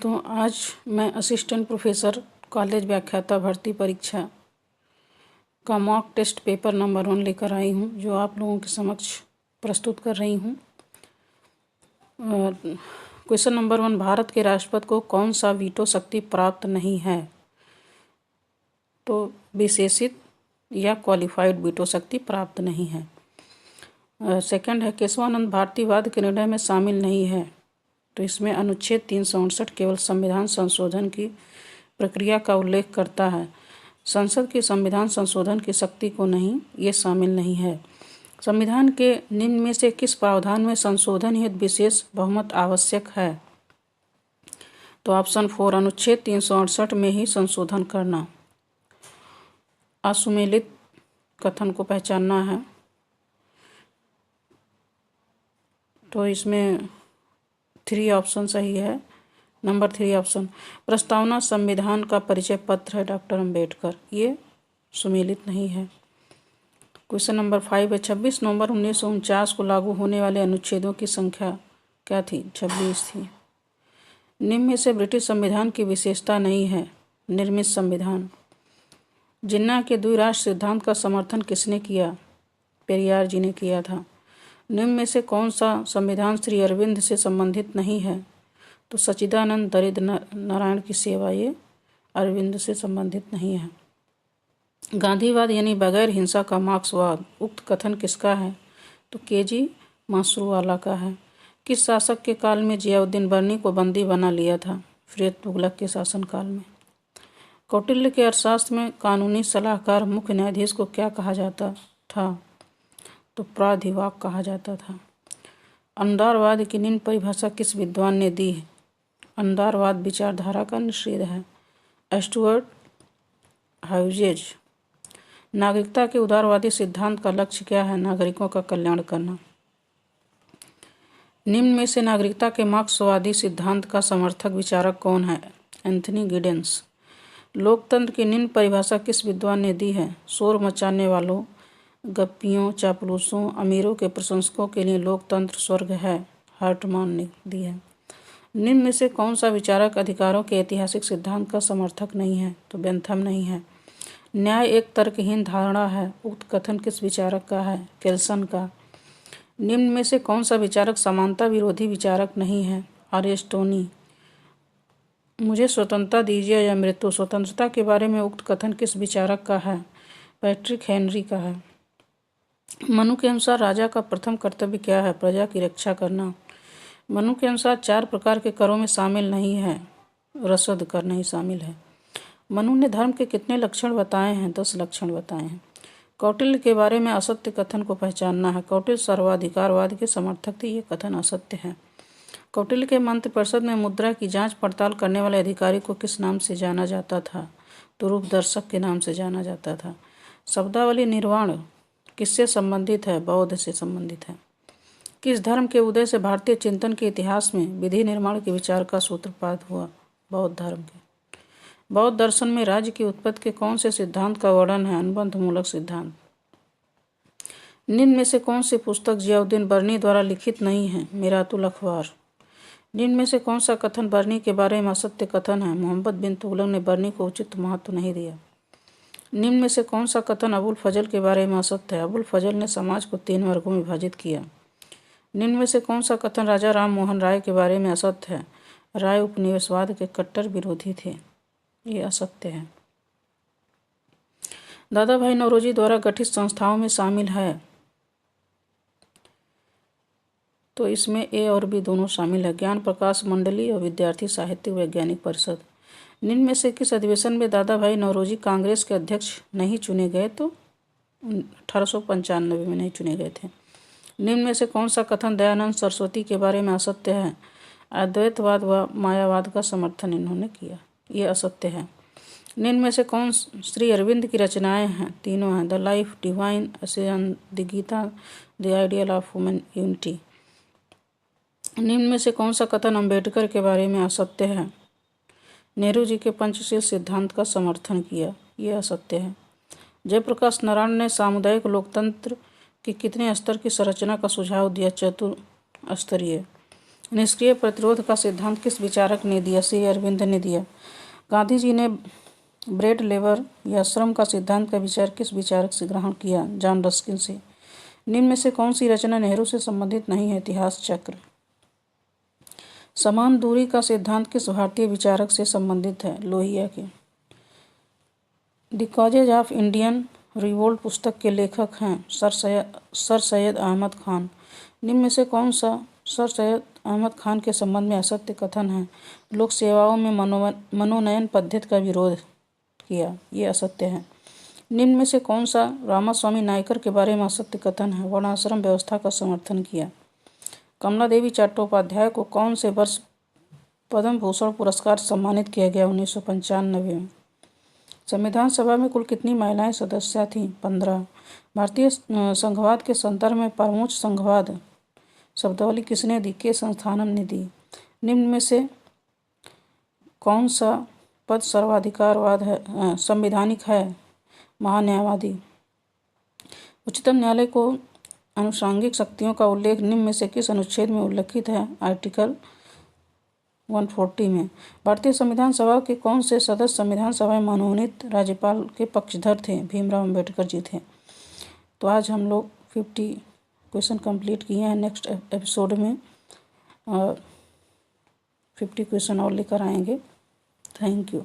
तो आज मैं असिस्टेंट प्रोफेसर कॉलेज व्याख्याता भर्ती परीक्षा का मॉक टेस्ट पेपर नंबर 1 लेकर आई हूँ, जो आप लोगों के समक्ष प्रस्तुत कर रही हूँ। क्वेश्चन नंबर 1, भारत के राष्ट्रपति को कौन सा वीटो शक्ति प्राप्त नहीं है? तो विशेषित या क्वालिफाइड वीटो शक्ति प्राप्त नहीं है। सेकंड है, केशवानंद भारतीयवाद के निर्णय में शामिल नहीं है। तो इसमें अनुच्छेद 359 केवल संविधान संशोधन की प्रक्रिया का उल्लेख करता है, संसद की संविधान संशोधन की शक्ति को नहीं, ये शामिल नहीं है। संविधान के निम्न में से किस प्रावधान में संशोधन हेतु विशेष बहुमत आवश्यक है? तो ऑप्शन 4, अनुच्छेद 368 में ही संशोधन करना। असुमेलित कथन को पहचानना है। तो इसमें 3 ऑप्शन सही है। नंबर 3 ऑप्शन, प्रस्तावना संविधान का परिचय पत्र है डॉक्टर अंबेडकर, ये सुमेलित नहीं है। क्वेश्चन नंबर 5 है, 26 नवंबर 1949 को लागू होने वाले अनुच्छेदों की संख्या क्या थी? 26 थी। निम्न में से ब्रिटिश संविधान की विशेषता नहीं है। निर्मित संविधान। जिन्ना के द्विराष्ट्र सिद्धांत का समर्थन किसने किया? पेरियार जी ने किया था। निम्न में से कौन सा संविधान श्री अरविंद से संबंधित नहीं है? तो सच्चिदानंद दरिद्र नारायण की सेवा, ये अरविंद से संबंधित नहीं है। गांधीवाद यानी बगैर हिंसा का मार्क्सवाद, उक्त कथन किसका है? तो केजी मासरूवाला का है। किस शासक के काल में जियाउद्दीन बर्नी को बंदी बना लिया था? फिरोज तुगलक के शासनकाल में। कौटिल्य के अर्थशास्त्र में कानूनी सलाहकार मुख्य न्यायाधीश को क्या कहा जाता था? तो प्राधिवाक कहा जाता था। अंधारवाद की निम्न परिभाषा किस विद्वान ने दी है? अंधारवाद विचारधारा का निषेध है। स्टुअर्ट हाउजेज। नागरिकता के उदारवादी सिद्धांत का लक्ष्य क्या है? नागरिकों का कल्याण करना। निम्न में से नागरिकता के मार्क्सवादी सिद्धांत का समर्थक विचारक कौन है? Anthony Giddens. लोकतंत्र की निम्न परिभाषा किस विद्वान ने दी है? शोर मचाने वालों, गप्पियों, चापलूसों, अमीरों के प्रशंसकों के लिए लोकतंत्र स्वर्ग है, हार्टमान ने दी है। निम्न में से कौन सा विचारक अधिकारों के ऐतिहासिक सिद्धांत का समर्थक नहीं है? तो बेंथम नहीं है। न्याय एक तर्कहीन धारणा है, उक्त कथन किस विचारक का है? केल्सन का। निम्न में से कौन सा विचारक समानता विरोधी विचारक नहीं है? अरिस्टोनी। मुझे स्वतंत्रता दीजिए या मृत्यु, स्वतंत्रता के बारे में उक्त कथन किस विचारक का है? पैट्रिक हेनरी का है। मनु के अनुसार राजा का प्रथम कर्तव्य क्या है? प्रजा की रक्षा करना। मनु के अनुसार 4 प्रकार के करों में शामिल नहीं है, रसद कर नहीं शामिल है। मनु ने धर्म के कितने लक्षण बताए हैं? 10 लक्षण बताए हैं। कौटिल्य के बारे में असत्य कथन को पहचानना है। कौटिल्य सर्वाधिकारवाद के समर्थक थे, ये कथन असत्य है। कौटिल्य के मंत्रिपरिषद में मुद्रा की जांच पड़ताल करने वाले अधिकारी को किस नाम से जाना जाता था? तो रूपदर्शक के नाम से जाना जाता था। शब्दावली निर्माण किससे संबंधित है? बौद्ध से संबंधित है। किस धर्म के उदय से भारतीय चिंतन के इतिहास में विधि निर्माण के विचार का सूत्रपात हुआ? बौद्ध धर्म के। बौद्ध दर्शन में राज्य की उत्पत्ति के कौन से सिद्धांत का वर्णन है? अनुबंध मूलक सिद्धांत। निम्न में से कौन सी पुस्तक जियाउद्दीन बर्नी द्वारा लिखित नहीं है? मिरातुल अखबार। निम्न में से कौन सा कथन बर्नी के बारे में असत्य कथन है? मोहम्मद बिन तुगलक ने बर्नी को उचित महत्व नहीं दिया। निम्न में से कौन सा कथन अबुल फजल के बारे में असत्य है? अबुल फजल ने समाज को 3 वर्गों में विभाजित किया। निम्न में से कौन सा कथन राजा राम मोहन राय के बारे में असत्य है? राय उपनिवेशवाद के कट्टर विरोधी थे, ये असत्य है। दादा भाई नौरोजी द्वारा गठित संस्थाओं में शामिल है, तो इसमें ए और बी दोनों शामिल है। ज्ञान प्रकाश मंडली और विद्यार्थी साहित्य वैज्ञानिक परिषद। निम्न में से किस अधिवेशन में दादा भाई नौरोजी कांग्रेस के अध्यक्ष नहीं चुने गए? तो 1895 में नहीं चुने गए थे। निम्न में से कौन सा कथन दयानंद सरस्वती के बारे में असत्य है? अद्वैतवाद व मायावाद का समर्थन इन्होंने किया, ये असत्य है। निम्न में से कौन श्री अरविंद की रचनाएं हैं? तीनों हैं। The life divine essays on, the Gita, the ideal of human unity. निम्न में से कौन सा कथन अंबेडकर के बारे में असत्य है? नेहरू जी के पंचशील सिद्धांत का समर्थन किया, ये असत्य है। जयप्रकाश नारायण ने सामुदायिक लोकतंत्र की कितने स्तर की संरचना का सुझाव दिया? 4 स्तरीय। निष्क्रिय प्रतिरोध का सिद्धांत किस विचारक ने दिया? श्री अरविंद ने दिया। गांधी जी ने ब्रेड लेबर या श्रम का सिद्धांत का विचार किस विचारक से ग्रहण किया? जॉन रस्किन से। निम्न में से कौन सी रचना नेहरू से संबंधित नहीं है? इतिहास चक्र। समान दूरी का सिद्धांत किस भारतीय विचारक से संबंधित है? लोहिया के। The causes of Indian revolt पुस्तक के लेखक हैं सर सैयद अहमद खान। निम्न में से कौन सा सर सैयद अहमद खान के संबंध में असत्य कथन है? लोक सेवाओं में मनोनयन पद्धति का विरोध किया, ये असत्य है। निम्न में से कौन सा रामास्वामी नायकर के बारे में असत्य कथन है? वर्णाश्रम व्यवस्था का समर्थन किया। कमला देवी चट्टोपाध्याय को कौन से वर्ष पद्म भूषण पुरस्कार सम्मानित किया गया? 1995 में। संविधान सभा में कुल कितनी महिलाएं सदस्य थीं? 15। भारतीय संघवाद के संदर्भ में परमोच्च संघवाद शब्दावली किसने दी? के संस्थानम ने दी। निम्न में से कौन सा पद सर्वाधिकारवाद है संवैधानिक है? महान्यायवादी। उच्चतम न्यायालय को अनुषांगिक शक्तियों का उल्लेख निम्न में से किस अनुच्छेद में उल्लिखित है? आर्टिकल 140 में। भारतीय संविधान सभा के कौन से सदस्य संविधान सभा में मनोनीत राज्यपाल के पक्षधर थे? भीमराव अम्बेडकर जी थे। तो आज हम लोग 50 क्वेश्चन कंप्लीट किए हैं। नेक्स्ट एपिसोड में 50 क्वेश्चन और लेकर आएंगे। Thank you.